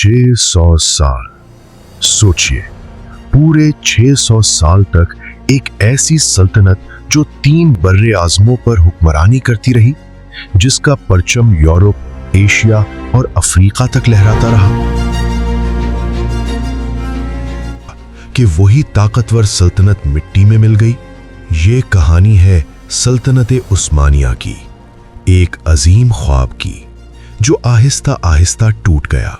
600 साल। सोचिए, पूरे 600 साल तक एक ऐसी सल्तनत जो 3 बर्रे आज़मों पर हुक्मरानी करती रही, जिसका परचम यूरोप, एशिया और अफ्रीका तक लहराता रहा। कि वही ताकतवर सल्तनत मिट्टी में मिल गई। ये कहानी है सल्तनत उस्मानिया की, एक अजीम ख्वाब की जो आहिस्ता आहिस्ता टूट गया।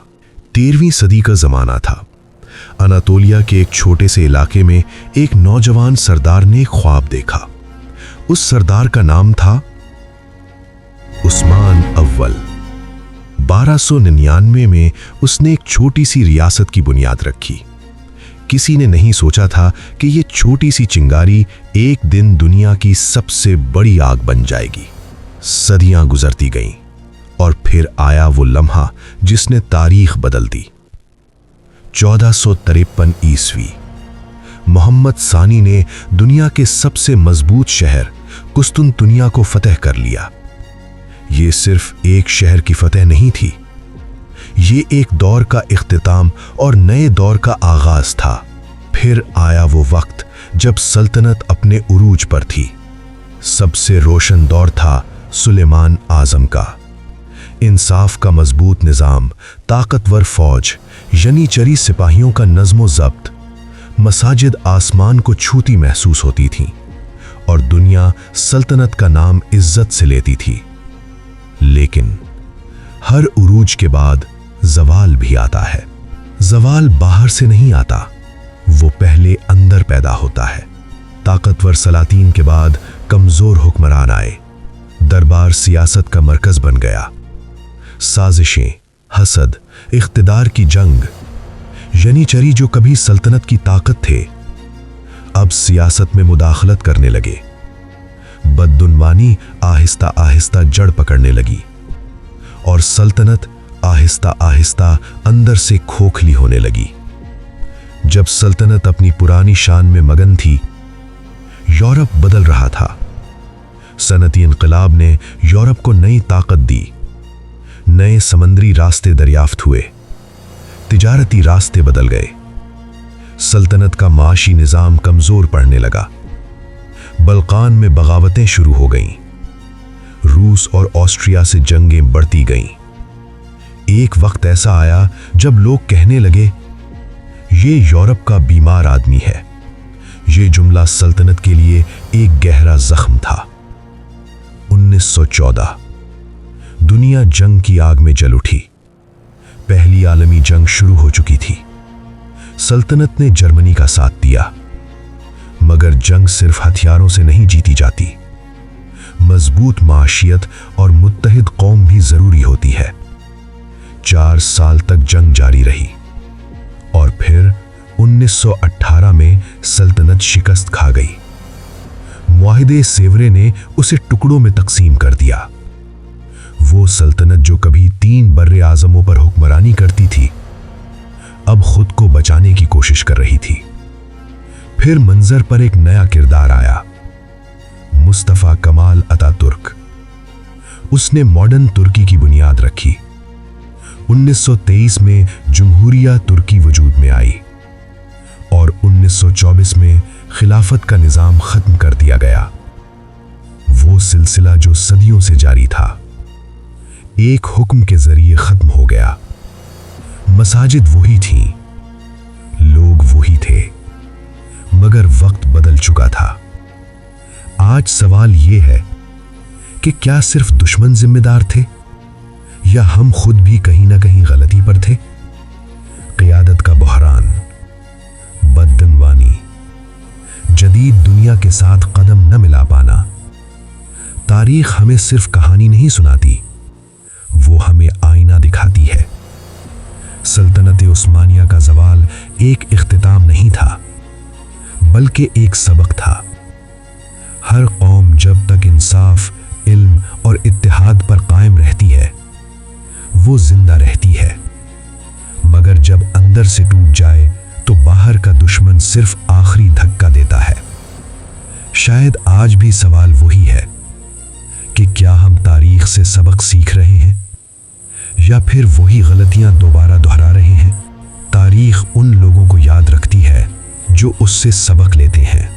13वीं सदी का जमाना था। अनातोलिया के एक छोटे से इलाके में एक नौजवान सरदार ने एक ख्वाब देखा। उस सरदार का नाम था उस्मान अव्वल। 1299 में उसने एक छोटी सी रियासत की बुनियाद रखी। किसी ने नहीं सोचा था कि ये छोटी सी चिंगारी एक दिन दुनिया की सबसे बड़ी आग बन जाएगी। सदियां गुजरती गईं और फिर आया वो लम्हा जिसने तारीख बदल दी। 1453 ईस्वी, मोहम्मद सानी ने दुनिया के सबसे मजबूत शहर कुस्तुनतुनिया को फतह कर लिया। ये सिर्फ एक शहर की फतह नहीं थी, ये एक दौर का इख्तिताम और नए दौर का आगाज था। फिर आया वो वक्त जब सल्तनत अपने उरूज पर थी। सबसे रोशन दौर था सुलेमान आजम का। इंसाफ का मजबूत निजाम, ताकतवर फौज, यनीचरी सिपाहियों का नज़्मो ज़ब्त, मसाजिद आसमान को छूती महसूस होती थीं और दुनिया सल्तनत का नाम इज्जत से लेती थी। लेकिन हर उरूज के बाद ज़वाल भी आता है। ज़वाल बाहर से नहीं आता, वो पहले अंदर पैदा होता है। ताकतवर सलातीन के बाद कमज़ोर हुक्मरान आए। दरबार सियासत का मरकज़ बन गया। साजिशें, हसद, इख्तिदार की जंग। यनीचरी जो कभी सल्तनत की ताकत थे, अब सियासत में मुदाखलत करने लगे। बददुनवानी आहिस्ता आहिस्ता जड़ पकड़ने लगी और सल्तनत आहिस्ता आहिस्ता अंदर से खोखली होने लगी। जब सल्तनत अपनी पुरानी शान में मगन थी, यूरोप बदल रहा था। सनती इनकलाब ने यूरोप को नई ताकत दी। नए समंदरी रास्ते दरियाफ्त हुए, तिजारती रास्ते बदल गए। सल्तनत का माशी निज़ाम कमज़ोर पड़ने लगा। बल्कान में बगावतें शुरू हो गईं। रूस और ऑस्ट्रिया से जंगें बढ़ती गईं। एक वक्त ऐसा आया जब लोग कहने लगे, ये यूरोप का बीमार आदमी है। ये जुमला सल्तनत के लिए एक गहरा जख्म था। 1914, दुनिया जंग की आग में जल उठी। पहली आलमी जंग शुरू हो चुकी थी। सल्तनत ने जर्मनी का साथ दिया, मगर जंग सिर्फ हथियारों से नहीं जीती जाती। मजबूत माशियत और मुत्तहिद कौम भी जरूरी होती है। 4 साल तक जंग जारी रही और फिर 1918 में सल्तनत शिकस्त खा गई। मुआहिदे सेवरे ने उसे टुकड़ों में तकसीम कर दिया। वो सल्तनत जो कभी 3 बर्रे आज़मों पर हुक्मरानी करती थी, अब खुद को बचाने की कोशिश कर रही थी। फिर मंजर पर एक नया किरदार आया, मुस्तफा कमाल अतातुर्क। उसने मॉडर्न तुर्की की बुनियाद रखी। 1923 में जमहूरिया तुर्की वजूद में आई और 1924 में खिलाफत का निज़ाम ख़त्म कर दिया गया। वो सिलसिला जो सदियों से जारी था, एक हुक्म के ज़रिए ख़त्म हो गया। मसाजिद वही थीं, लोग वही थे, मगर वक्त बदल चुका था। आज सवाल ये है कि क्या सिर्फ दुश्मन जिम्मेदार थे या हम खुद भी कहीं ना कहीं गलती पर थे? क़ियादत का बहरान, बददनवानी, जदीद दुनिया के साथ कदम न मिला पाना। तारीख हमें सिर्फ कहानी नहीं सुनाती, वो हमें आईना दिखाती है। सल्तनत उस्मानिया का ज़वाल एक इख्तिताम नहीं था, बल्कि एक सबक था। हर कौम जब तक इंसाफ, इल्म और इत्तेहाद पर कायम रहती है, वो जिंदा रहती है। मगर जब अंदर से टूट जाए तो बाहर का दुश्मन सिर्फ आखिरी धक्का देता है। शायद आज भी सवाल वही है कि क्या हम तारीख से सबक सीख रहे हैं या फिर वही गलतियां दोबारा दोहरा रहे हैं। جو اس سے سبق لیتے ہیں۔